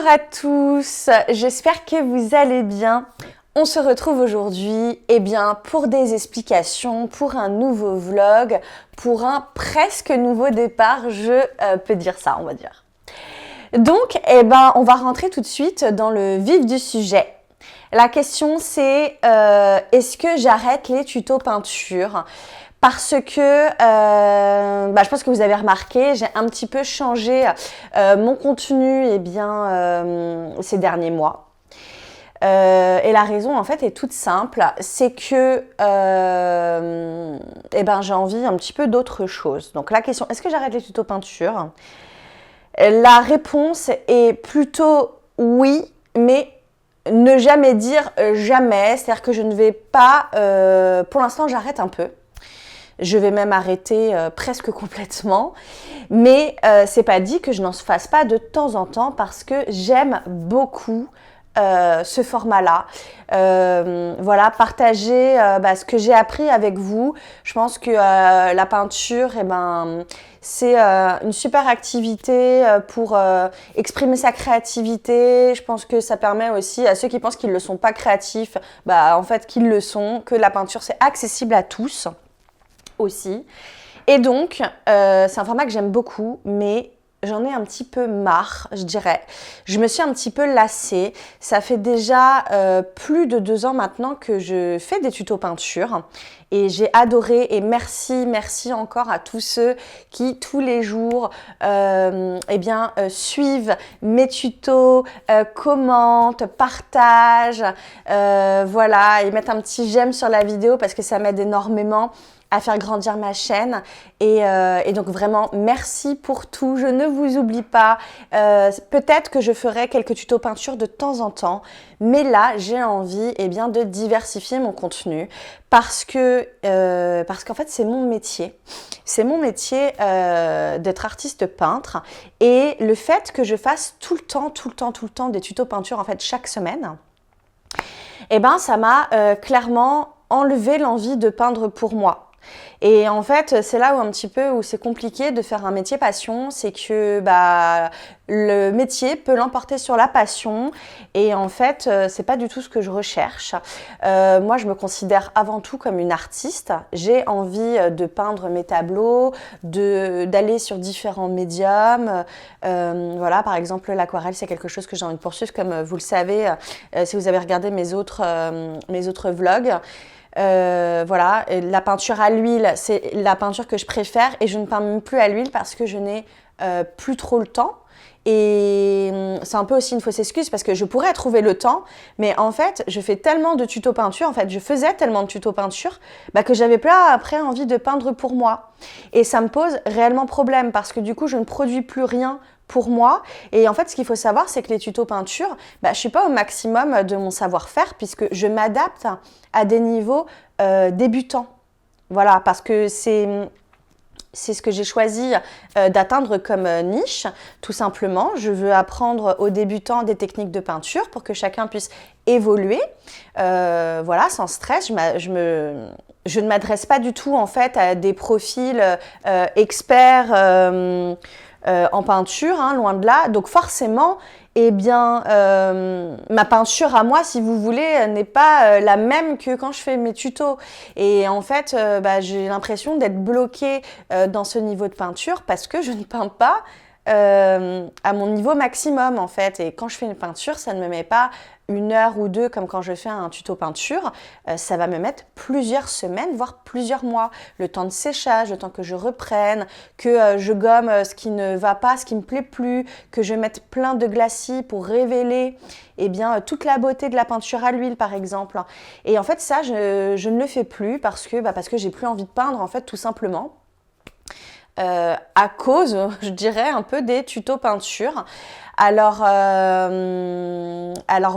à tous, j'espère que vous allez bien. On se retrouve aujourd'hui pour des explications, pour un nouveau vlog, pour un presque nouveau départ, je peux dire ça, on va dire. Donc, on va rentrer tout de suite dans le vif du sujet. La question c'est, est-ce que j'arrête les tutos peinture ? Parce que, je pense que vous avez remarqué, j'ai un petit peu changé mon contenu ces derniers mois. Et la raison en fait est toute simple, c'est que j'ai envie un petit peu d'autre chose. Donc la question, est-ce que j'arrête les tutos peinture ? La réponse est plutôt oui, mais ne jamais dire jamais. C'est-à-dire que je ne vais pas, pour l'instant j'arrête un peu. Je vais même arrêter presque complètement. Mais c'est pas dit que je n'en fasse pas de temps en temps parce que j'aime beaucoup ce format-là. Partager ce que j'ai appris avec vous. Je pense que la peinture, c'est une super activité pour exprimer sa créativité. Je pense que ça permet aussi à ceux qui pensent qu'ils ne sont pas créatifs, qu'ils le sont, que la peinture, c'est accessible à tous aussi. Et donc, c'est un format que j'aime beaucoup, mais j'en ai un petit peu marre, je dirais. Je me suis un petit peu lassée. Ça fait déjà plus de 2 ans maintenant que je fais des tutos peinture. Et j'ai adoré et merci encore à tous ceux qui tous les jours suivent mes tutos, commentent, partagent, et mettent un petit j'aime sur la vidéo parce que ça m'aide énormément à faire grandir ma chaîne et donc vraiment merci pour tout, je ne vous oublie pas. Peut-être que je ferai quelques tutos peinture de temps en temps, mais là j'ai envie de diversifier mon contenu parce qu'en fait c'est mon métier d'être artiste peintre, et le fait que je fasse tout le temps des tutos peinture en fait chaque semaine, ça m'a clairement enlevé l'envie de peindre pour moi. Et en fait, c'est là où c'est compliqué de faire un métier passion, c'est que le métier peut l'emporter sur la passion, et en fait, c'est pas du tout ce que je recherche. Moi, je me considère avant tout comme une artiste. J'ai envie de peindre mes tableaux, d'aller sur différents médiums. Par exemple, l'aquarelle, c'est quelque chose que j'ai envie de poursuivre, comme vous le savez, si vous avez regardé mes autres vlogs. La peinture à l'huile, c'est la peinture que je préfère, et je ne peins même plus à l'huile parce que je n'ai plus trop le temps. Et c'est un peu aussi une fausse excuse parce que je pourrais trouver le temps, mais en fait, je fais tellement de tutos peinture, je faisais tellement de tutos peinture que j'avais pas après envie de peindre pour moi. Et ça me pose réellement problème parce que du coup, je ne produis plus rien pour moi. Et en fait, ce qu'il faut savoir, c'est que les tutos peinture, je suis pas au maximum de mon savoir-faire puisque je m'adapte à des niveaux débutants. Voilà, parce que c'est ce que j'ai choisi d'atteindre comme niche, tout simplement. Je veux apprendre aux débutants des techniques de peinture pour que chacun puisse évoluer, sans stress. Je ne m'adresse pas du tout en fait à des profils experts en peinture, loin de là. Donc forcément, ma peinture à moi, si vous voulez, n'est pas la même que quand je fais mes tutos. Et en fait, j'ai l'impression d'être bloquée dans ce niveau de peinture parce que je ne peins pas à mon niveau maximum en fait. Et quand je fais une peinture, ça ne me met pas 1 heure ou 2 comme quand je fais un tuto peinture, ça va me mettre plusieurs semaines, voire plusieurs mois. Le temps de séchage, le temps que je reprenne, que je gomme ce qui ne va pas, ce qui ne me plaît plus, que je mette plein de glacis pour révéler toute la beauté de la peinture à l'huile par exemple. Et en fait ça, je ne le fais plus parce que j'ai plus envie de peindre en fait tout simplement. À cause, je dirais, un peu des tutos peinture. Alors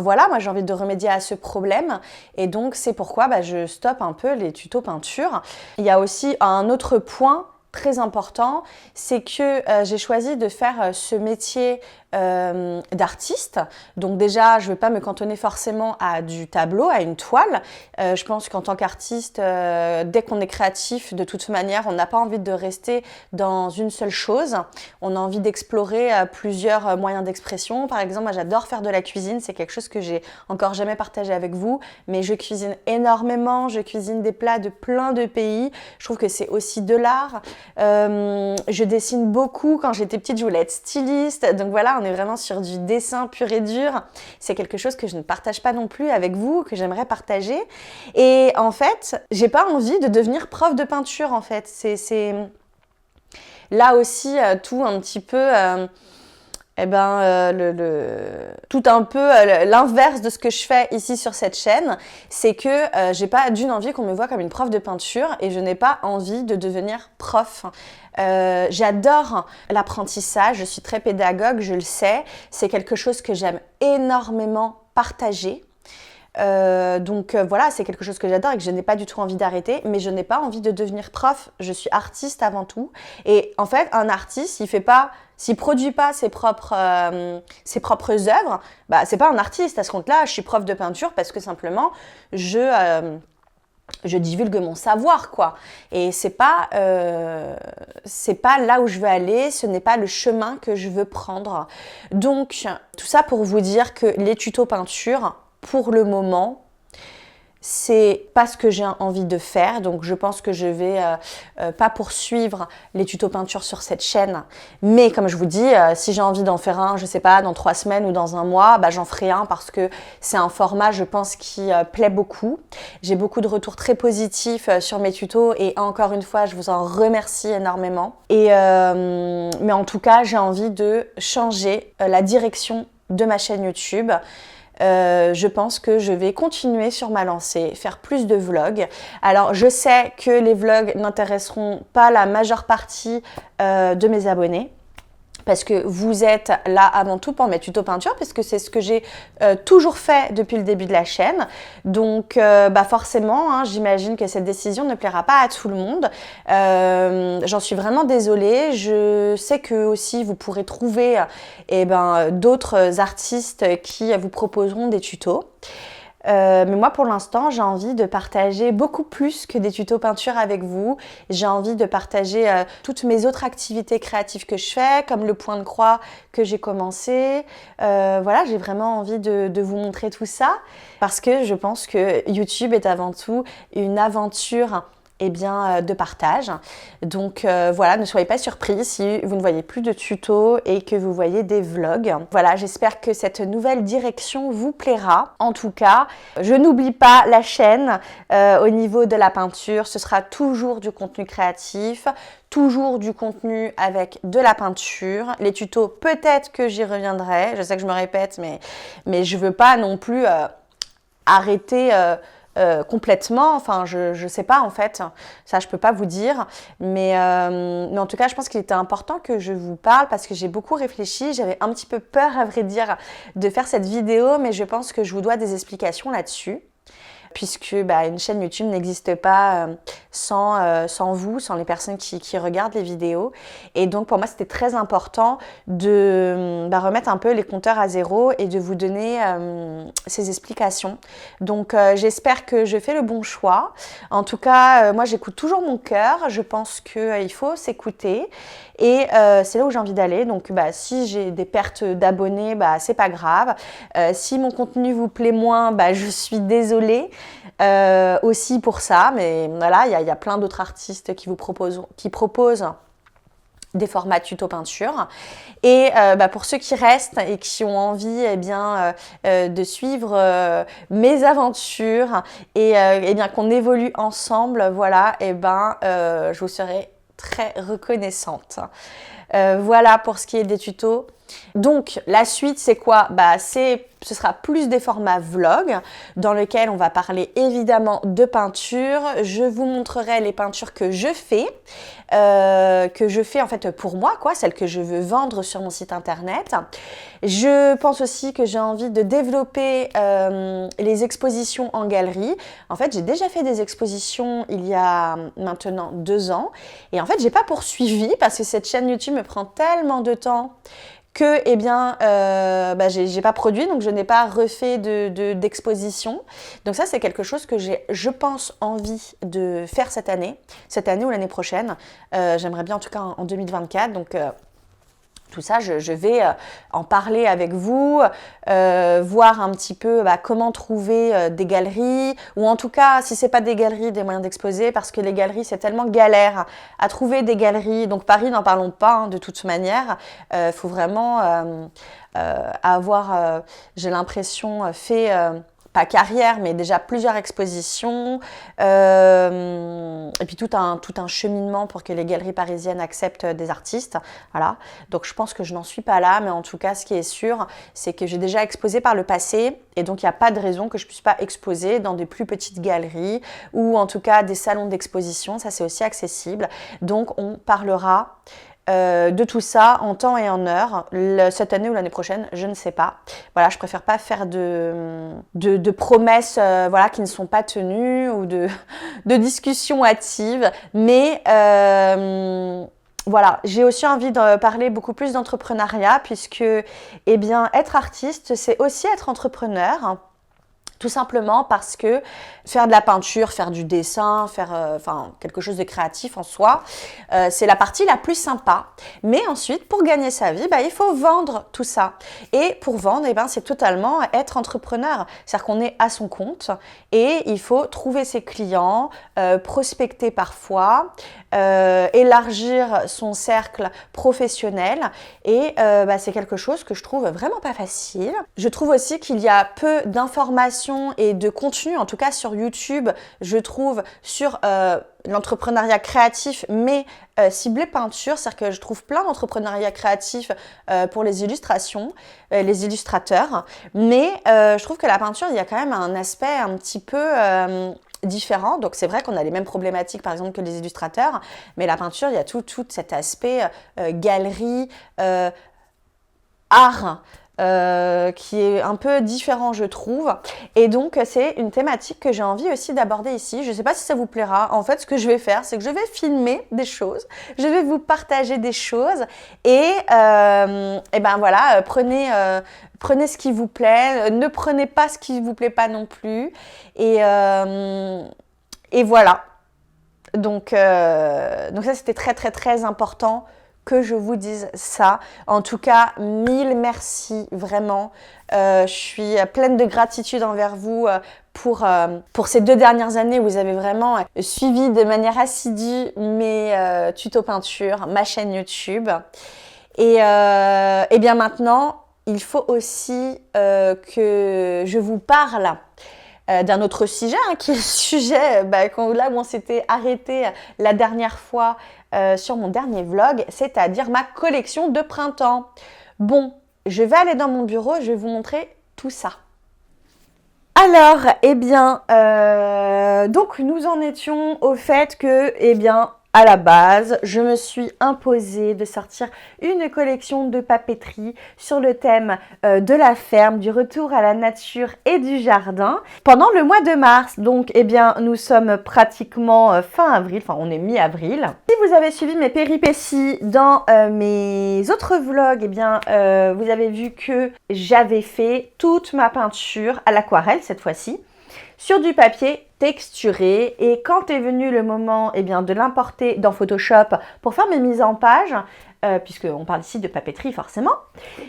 voilà, moi j'ai envie de remédier à ce problème, et donc c'est pourquoi je stoppe un peu les tutos peinture. Il y a aussi un autre point très important, c'est que j'ai choisi de faire ce métier d'artiste. Donc déjà, je ne vais pas me cantonner forcément à du tableau, à une toile. Je pense qu'en tant qu'artiste, dès qu'on est créatif, de toute manière, on n'a pas envie de rester dans une seule chose. On a envie d'explorer plusieurs moyens d'expression. Par exemple, moi, j'adore faire de la cuisine. C'est quelque chose que j'ai encore jamais partagé avec vous, mais je cuisine énormément. Je cuisine des plats de plein de pays. Je trouve que c'est aussi de l'art. Je dessine beaucoup. Quand j'étais petite, je voulais être styliste. Donc voilà, on est vraiment sur du dessin pur et dur. C'est quelque chose que je ne partage pas non plus avec vous, que j'aimerais partager. Et en fait, j'ai pas envie de devenir prof de peinture, en fait. C'est là aussi tout un petit peu... tout un peu l'inverse de ce que je fais ici sur cette chaîne, c'est que j'ai pas d'une envie qu'on me voit comme une prof de peinture et je n'ai pas envie de devenir prof. J'adore l'apprentissage, je suis très pédagogue, je le sais, c'est quelque chose que j'aime énormément partager. Voilà, c'est quelque chose que j'adore et que je n'ai pas du tout envie d'arrêter, mais je n'ai pas envie de devenir prof. Je suis artiste avant tout. Et en fait, un artiste, s'il produit pas ses propres œuvres, bah c'est pas un artiste. À ce compte-là, je suis prof de peinture parce que simplement je divulgue mon savoir, quoi. Et c'est pas là où je veux aller, ce n'est pas le chemin que je veux prendre. Donc, tout ça pour vous dire que les tutos peinture, pour le moment, c'est pas ce que j'ai envie de faire. Donc, je pense que je vais pas poursuivre les tutos peinture sur cette chaîne. Mais comme je vous dis, si j'ai envie d'en faire un, je sais pas, dans 3 semaines ou dans un mois, bah, j'en ferai un parce que c'est un format, je pense, qui plaît beaucoup. J'ai beaucoup de retours très positifs sur mes tutos et encore une fois, je vous en remercie énormément. Mais en tout cas, j'ai envie de changer la direction de ma chaîne YouTube. Je pense que je vais continuer sur ma lancée, faire plus de vlogs. Alors, je sais que les vlogs n'intéresseront pas la majeure partie de mes abonnés. Parce que vous êtes là avant tout pour mes tutos peinture, parce que c'est ce que j'ai toujours fait depuis le début de la chaîne. Donc forcément, hein, j'imagine que cette décision ne plaira pas à tout le monde. J'en suis vraiment désolée. Je sais que aussi vous pourrez trouver d'autres artistes qui vous proposeront des tutos. Mais moi pour l'instant j'ai envie de partager beaucoup plus que des tutos peinture avec vous. J'ai envie de partager toutes mes autres activités créatives que je fais, comme le point de croix que j'ai commencé. Voilà, j'ai vraiment envie de vous montrer tout ça parce que je pense que YouTube est avant tout une aventure de partage. Donc voilà, ne soyez pas surpris si vous ne voyez plus de tutos et que vous voyez des vlogs. Voilà, j'espère que cette nouvelle direction vous plaira. En tout cas, je n'oublie pas la chaîne au niveau de la peinture. Ce sera toujours du contenu créatif, toujours du contenu avec de la peinture. Les tutos, peut-être que j'y reviendrai. Je sais que je me répète, mais je veux pas non plus arrêter complètement, enfin je sais pas en fait, ça je peux pas vous dire, mais en tout cas je pense qu'il était important que je vous parle parce que j'ai beaucoup réfléchi, j'avais un petit peu peur à vrai dire de faire cette vidéo, mais je pense que je vous dois des explications là-dessus. Puisque une chaîne YouTube n'existe pas sans vous, sans les personnes qui regardent les vidéos. Et donc pour moi c'était très important de remettre un peu les compteurs à zéro et de vous donner ces explications. Donc j'espère que je fais le bon choix. En tout cas, moi j'écoute toujours mon cœur, je pense qu'il faut s'écouter. Et c'est là où j'ai envie d'aller. Donc si j'ai des pertes d'abonnés, c'est pas grave. Si mon contenu vous plaît moins, je suis désolée. Aussi pour ça, mais voilà, il y a plein d'autres artistes qui proposent des formats tuto peinture. Et pour ceux qui restent et qui ont envie de suivre mes aventures et qu'on évolue ensemble, voilà, je vous serai très reconnaissante. Voilà pour ce qui est des tutos. Donc la suite c'est quoi? Ce sera plus des formats vlog dans lesquels on va parler évidemment de peinture. Je vous montrerai les peintures que je fais en fait pour moi, celles que je veux vendre sur mon site internet. Je pense aussi que j'ai envie de développer les expositions en galerie. En fait, j'ai déjà fait des expositions il y a maintenant 2 ans et en fait, j'ai pas poursuivi parce que cette chaîne YouTube me prend tellement de temps que eh bien, j'ai pas produit, donc je n'ai pas refait d'exposition. Donc ça, c'est quelque chose que j'ai, je pense, envie de faire cette année ou l'année prochaine. J'aimerais bien en tout cas en 2024. Donc tout ça, je vais en parler avec vous, voir un petit peu comment trouver des galeries, ou en tout cas, si ce n'est pas des galeries, des moyens d'exposer, parce que les galeries, c'est tellement galère à trouver des galeries. Donc Paris, n'en parlons pas, hein, de toute manière. Faut vraiment avoir, j'ai l'impression, fait... pas carrière, mais déjà plusieurs expositions, et puis tout un cheminement pour que les galeries parisiennes acceptent des artistes. Voilà. Donc je pense que je n'en suis pas là, mais en tout cas, ce qui est sûr, c'est que j'ai déjà exposé par le passé, et donc il n'y a pas de raison que je ne puisse pas exposer dans des plus petites galeries, ou en tout cas des salons d'exposition, ça c'est aussi accessible. Donc on parlera de tout ça en temps et en heure, cette année ou l'année prochaine, je ne sais pas. Voilà, je préfère pas faire de promesses voilà, qui ne sont pas tenues ou de discussions hâtives, mais voilà, j'ai aussi envie de parler beaucoup plus d'entrepreneuriat puisque, eh bien, être artiste, c'est aussi être entrepreneur. Tout simplement parce que faire de la peinture, faire du dessin, faire quelque chose de créatif en soi, c'est la partie la plus sympa. Mais ensuite, pour gagner sa vie, il faut vendre tout ça. Et pour vendre, c'est totalement être entrepreneur. C'est-à-dire qu'on est à son compte et il faut trouver ses clients, prospecter parfois, élargir son cercle professionnel. Et c'est quelque chose que je trouve vraiment pas facile. Je trouve aussi qu'il y a peu d'informations et de contenu, en tout cas sur YouTube, je trouve, sur l'entrepreneuriat créatif, mais ciblé peinture, c'est-à-dire que je trouve plein d'entrepreneuriat créatif pour les illustrations, les illustrateurs, mais je trouve que la peinture, il y a quand même un aspect un petit peu différent. Donc c'est vrai qu'on a les mêmes problématiques par exemple que les illustrateurs, mais la peinture, il y a tout cet aspect galerie, art, qui est un peu différent je trouve, et donc c'est une thématique que j'ai envie aussi d'aborder ici. Je ne sais pas si ça vous plaira. En fait, ce que je vais faire, c'est que je vais filmer des choses, je vais vous partager des choses, et voilà, prenez ce qui vous plaît, ne prenez pas ce qui vous plaît pas non plus, et voilà. Donc ça, c'était très très très important que je vous dise ça. En tout cas, mille merci, vraiment. Je suis pleine de gratitude envers vous pour ces 2 dernières années où vous avez vraiment suivi de manière assidue mes tutos peinture, ma chaîne YouTube. Et bien maintenant, il faut aussi que je vous parle d'un autre sujet, qui est le sujet là où on s'était arrêté la dernière fois sur mon dernier vlog, c'est-à-dire ma collection de printemps. Bon, je vais aller dans mon bureau, je vais vous montrer tout ça. Alors, donc nous en étions au fait que, à la base, je me suis imposée de sortir une collection de papeterie sur le thème de la ferme, du retour à la nature et du jardin pendant le mois de mars. Donc, nous sommes pratiquement fin avril, enfin on est mi-avril. Si vous avez suivi mes péripéties dans mes autres vlogs, vous avez vu que j'avais fait toute ma peinture à l'aquarelle cette fois-ci, sur du papier texturé, et quand est venu le moment de l'importer dans Photoshop pour faire mes mises en page, puisqu'on parle ici de papeterie forcément,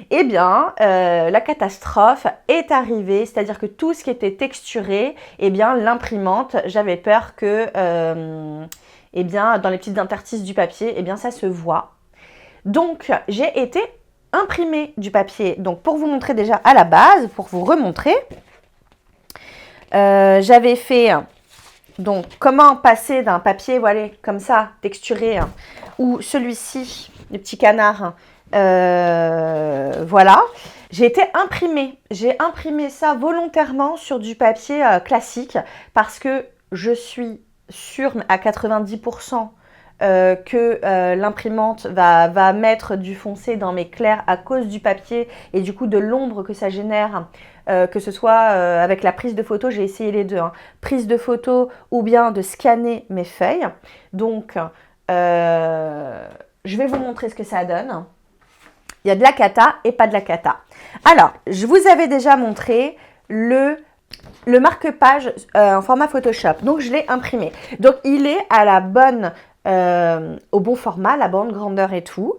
la catastrophe est arrivée, c'est-à-dire que tout ce qui était texturé, l'imprimante, j'avais peur que dans les petites interstices du papier, ça se voit. Donc j'ai été imprimer du papier. Donc pour vous montrer déjà à la base, pour vous remontrer, j'avais fait donc comment passer d'un papier comme ça texturé, ou celui-ci, le petit canard, voilà, j'ai été imprimer. J'ai imprimé ça volontairement sur du papier classique parce que je suis sûre à 90% que l'imprimante va mettre du foncé dans mes clairs à cause du papier et du coup de l'ombre que ça génère, que ce soit avec la prise de photo, j'ai essayé les deux, prise de photo ou bien de scanner mes feuilles. Donc je vais vous montrer ce que ça donne. Il y a de la cata et pas de la cata. Alors, je vous avais déjà montré le marque-page en format Photoshop. Donc, je l'ai imprimé. Donc, il est à la bonne, au bon format, la bonne grandeur et tout.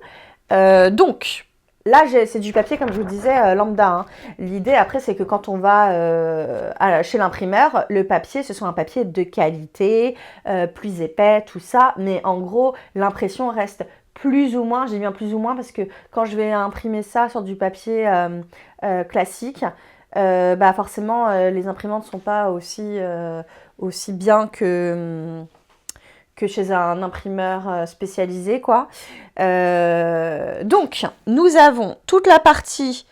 Donc, là, c'est du papier, comme je vous disais, lambda. Hein. L'idée, après, c'est que quand on va chez l'imprimeur, le papier, ce soit un papier de qualité, plus épais, tout ça. Mais en gros, l'impression reste plus ou moins, j'ai bien plus ou moins, parce que quand je vais imprimer ça sur du papier classique, bah forcément, les imprimantes ne sont pas aussi bien que chez un imprimeur spécialisé, quoi. Donc, nous avons toute la partie,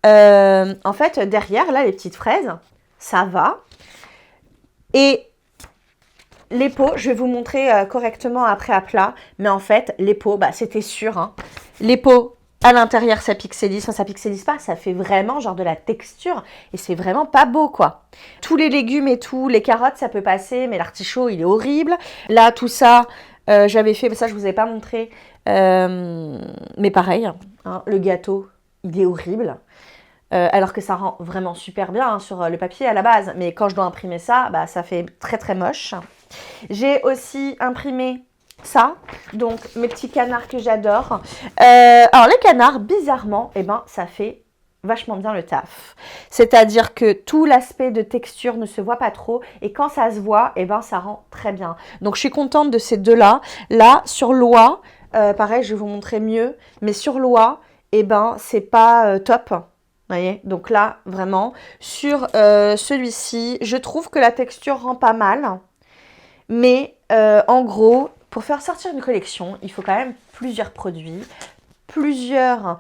en fait, derrière, là, les petites fraises, ça va. Et les pots, je vais vous montrer correctement après à plat, mais en fait, les pots, bah, c'était sûr. Hein. Les pots, à l'intérieur, ça pixelise. Enfin, ça pixelise pas, ça fait vraiment genre de la texture et c'est vraiment pas beau, quoi. Tous les légumes et tout, les carottes, ça peut passer, mais l'artichaut, il est horrible. Là, tout ça, j'avais fait, mais ça, je vous ai pas montré. Mais pareil, hein, le gâteau, il est horrible. Alors que ça rend vraiment super bien hein, sur le papier à la base. Mais quand je dois imprimer ça, bah, ça fait très très moche. J'ai aussi imprimé ça, donc mes petits canards que j'adore. Alors les canards, bizarrement, eh ben, ça fait vachement bien le taf. C'est-à-dire que tout l'aspect de texture ne se voit pas trop et quand ça se voit, eh ben, ça rend très bien. Donc je suis contente de ces deux-là. Là, sur l'oie, pareil, je vais vous montrer mieux, mais sur l'oie, eh ben, c'est pas top. Vous voyez, donc là, vraiment, sur celui-ci, je trouve que la texture rend pas mal. Mais en gros, pour faire sortir une collection, il faut quand même plusieurs produits, plusieurs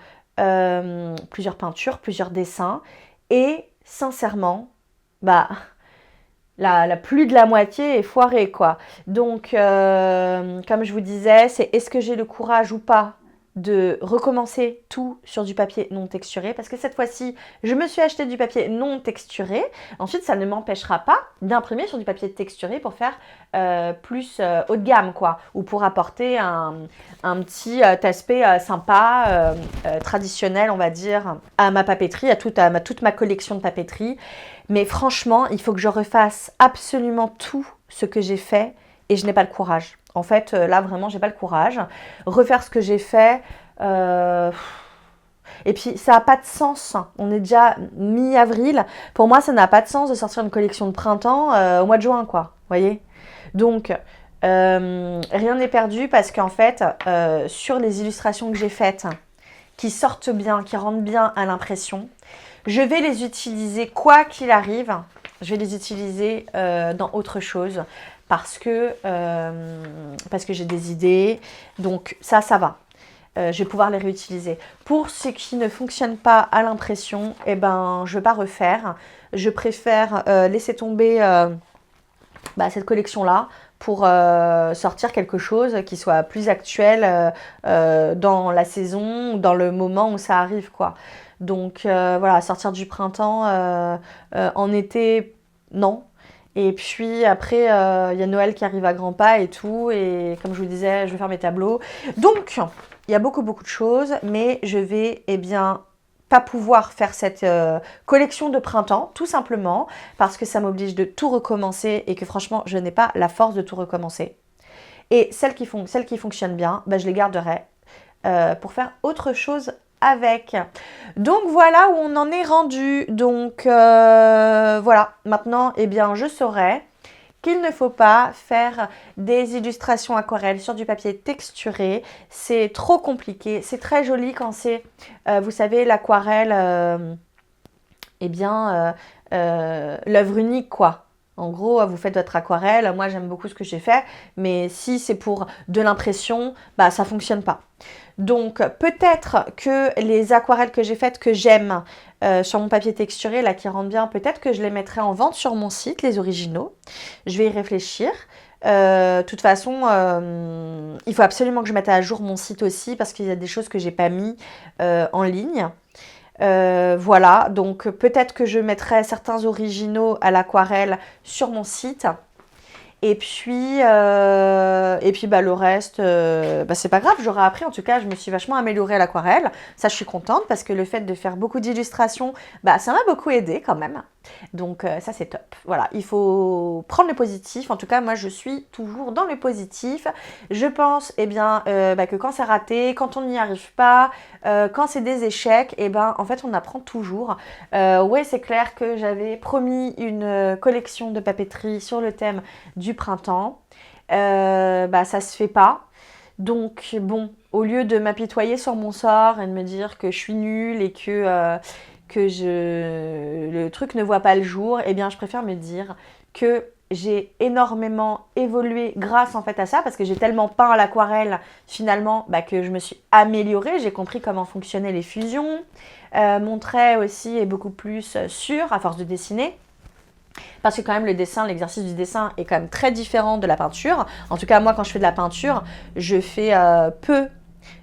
peintures, plusieurs dessins. Et sincèrement, bah, la plus de la moitié est foirée, quoi. Donc, comme je vous disais, c'est est-ce que j'ai le courage ou pas de recommencer tout sur du papier non texturé parce que cette fois-ci, je me suis acheté du papier non texturé. Ensuite, ça ne m'empêchera pas d'imprimer sur du papier texturé pour faire plus haut de gamme, quoi, ou pour apporter un petit aspect sympa, traditionnel, on va dire, à ma papeterie, à toute ma collection de papeterie. Mais franchement, il faut que je refasse absolument tout ce que j'ai fait et je n'ai pas le courage. En fait, là, vraiment, j'ai pas le courage. Refaire ce que j'ai fait. Et puis, ça n'a pas de sens. On est déjà mi-avril. Pour moi, ça n'a pas de sens de sortir une collection de printemps au mois de juin, quoi. Vous voyez ? Donc, rien n'est perdu parce qu'en fait, sur les illustrations que j'ai faites, qui sortent bien, qui rendent bien à l'impression, je vais les utiliser quoi qu'il arrive. Je vais les utiliser dans autre chose. Parce que j'ai des idées, donc ça va. Je vais pouvoir les réutiliser. Pour ce qui ne fonctionne pas à l'impression, eh ben, je ne vais pas refaire. Je préfère laisser tomber cette collection-là pour sortir quelque chose qui soit plus actuel dans la saison ou dans le moment où ça arrive, quoi. Donc voilà, sortir du printemps en été, non. Et puis après, il y a Noël qui arrive à grands pas et tout. Et comme je vous le disais, je vais faire mes tableaux. Donc, il y a beaucoup de choses. Mais je vais, pas pouvoir faire cette collection de printemps, tout simplement. Parce que ça m'oblige de tout recommencer. Et que franchement, je n'ai pas la force de tout recommencer. Et celles qui fonctionnent bien, je les garderai pour faire autre chose avec. Donc voilà où on en est rendu. Donc voilà, maintenant je saurai qu'il ne faut pas faire des illustrations aquarelles sur du papier texturé. C'est trop compliqué, c'est très joli quand c'est, vous savez, l'aquarelle, l'œuvre unique, quoi. En gros, vous faites votre aquarelle, moi j'aime beaucoup ce que j'ai fait, mais si c'est pour de l'impression, ça fonctionne pas. Donc peut-être que les aquarelles que j'ai faites, que j'aime sur mon papier texturé, là qui rendent bien, peut-être que je les mettrai en vente sur mon site, les originaux. Je vais y réfléchir. De toute façon, il faut absolument que je mette à jour mon site aussi parce qu'il y a des choses que j'ai pas mis en ligne. Voilà, donc peut-être que je mettrai certains originaux à l'aquarelle sur mon site. Et puis bah, le reste, bah, c'est pas grave, j'aurais appris. En tout cas, je me suis vachement améliorée à l'aquarelle. Ça, je suis contente parce que le fait de faire beaucoup d'illustrations, bah, ça m'a beaucoup aidée quand même. Donc ça, c'est top. Voilà, il faut prendre le positif. En tout cas, moi, je suis toujours dans le positif. Je pense eh bien, bah, que quand c'est raté, quand on n'y arrive pas, quand c'est des échecs, eh ben, en fait, on apprend toujours. Ouais, c'est clair que j'avais promis une collection de papeterie sur le thème du printemps. Bah, ça se fait pas. Donc bon, au lieu de m'apitoyer sur mon sort et de me dire que je suis nulle et que le truc ne voit pas le jour, eh bien je préfère me dire que j'ai énormément évolué grâce en fait à ça, parce que j'ai tellement peint à l'aquarelle finalement bah, que je me suis améliorée, j'ai compris comment fonctionnaient les fusions. Mon trait aussi est beaucoup plus sûr à force de dessiner. Parce que quand même le dessin, l'exercice du dessin est quand même très différent de la peinture. En tout cas, moi, quand je fais de la peinture, je fais peu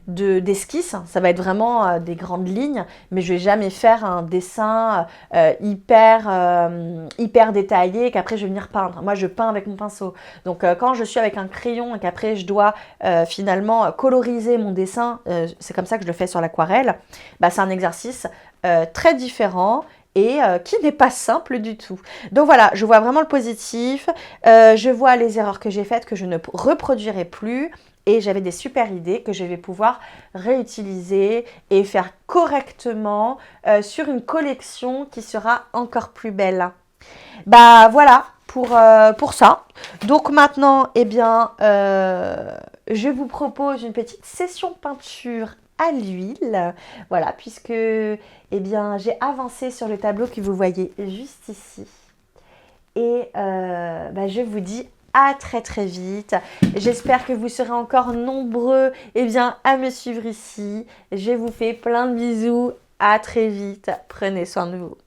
d'esquisses. Ça va être vraiment des grandes lignes, mais je vais jamais faire un dessin hyper détaillé qu'après je vais venir peindre. Moi, je peins avec mon pinceau. Donc, quand je suis avec un crayon et qu'après je dois finalement coloriser mon dessin, c'est comme ça que je le fais sur l'aquarelle, bah, c'est un exercice très différent et qui n'est pas simple du tout. Donc voilà, je vois vraiment le positif, je vois les erreurs que j'ai faites, que je ne reproduirai plus, et j'avais des super idées que je vais pouvoir réutiliser et faire correctement sur une collection qui sera encore plus belle. Bah voilà pour ça. Donc maintenant, eh bien, je vous propose une petite session peinture à l'huile. Voilà, puisque eh bien, j'ai avancé sur le tableau que vous voyez juste ici. Et bah, je vous dis à très très vite. J'espère que vous serez encore nombreux eh bien, à me suivre ici. Je vous fais plein de bisous. À très vite. Prenez soin de vous.